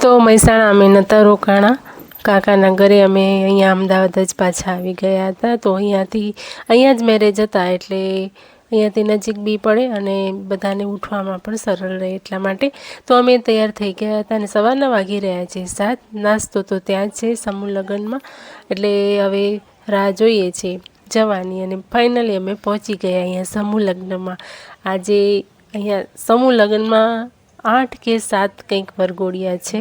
તો મહેસાણા અમે નહોતા રોકાણા, કાકાના ઘરે અમે અહીંયા અમદાવાદ જ પાછા આવી ગયા હતા। તો અહીંયા જ મેરેજ હતા એટલે અહીંયાથી નજીક બી પડે અને બધાને ઉઠવામાં પણ સરળ રહે એટલા માટે તો અમે તૈયાર થઈ ગયા હતા અને સવારના વાગી રહ્યા છે 7। નાસ્તો તો ત્યાં છે સમૂહ લગ્નમાં, એટલે હવે રાહ જોઈએ છે જવાની અને ફાઇનલી અમે પહોંચી ગયા અહીંયા સમૂહ લગ્નમાં। આજે અહીંયા સમૂહ લગ્નમાં 8 કે 7 કંઈક વરઘોડિયા છે,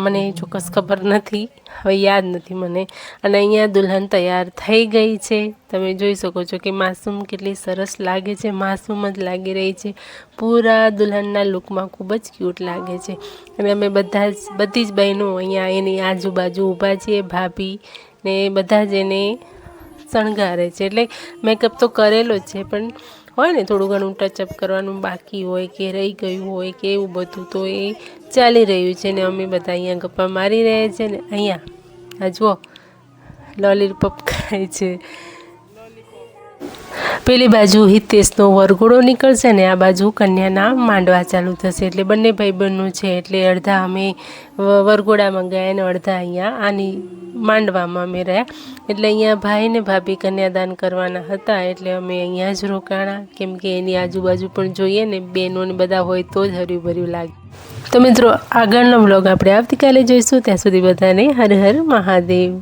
મને ચોક્કસ ખબર નથી, હવે યાદ નથી મને। અને અહીંયા દુલ્હન તૈયાર થઈ ગઈ છે, તમે જોઈ શકો છો કે માસૂમ કેટલી સરસ લાગે છે, માસૂમ જ લાગી રહી છે, પૂરા દુલ્હનના લુકમાં ખૂબ જ ક્યુટ લાગે છે। અને અમે બધી જ બહેનો અહીંયા એની આજુબાજુ ઊભા છીએ, ભાભી ને બધા જ એને શણગારે છે, એટલે મેકઅપ તો કરેલો જ છે પણ હોય ને થોડું ઘણું ટચઅપ કરવાનું બાકી હોય કે રહી ગયું હોય કે એવું બધું, તો એ ચાલી રહ્યું છે ને અમે બધા અહીંયા ગપ્પા મારી રહ્યા છે ને અહીંયા આ જુઓ લોલીપોપ ખાય છે। પેલી બાજુ હિતેશનો વરઘોડો નીકળશે ને આ બાજુ કન્યાના માંડવા ચાલુ થશે, એટલે બંને ભાઈબંધનું છે, એટલે અડધા અમે વરઘોડામાં ગયા અને અડધા અહીંયા આની માંડવામાં અમે રહ્યા। એટલે અહીંયા ભાઈ ને ભાભી કન્યાદાન કરવાના હતા એટલે અમે અહીંયા જ રોકાણા, કેમ કે એની આજુબાજુ પણ જોઈએ ને બહેનો ને બધા હોય તો જ હર્યું ભર્યું લાગે। તો મિત્રો આગળનો વ્લોગ આપણે આવતીકાલે જોઈશું, ત્યાં સુધી બધાને હર હર મહાદેવ।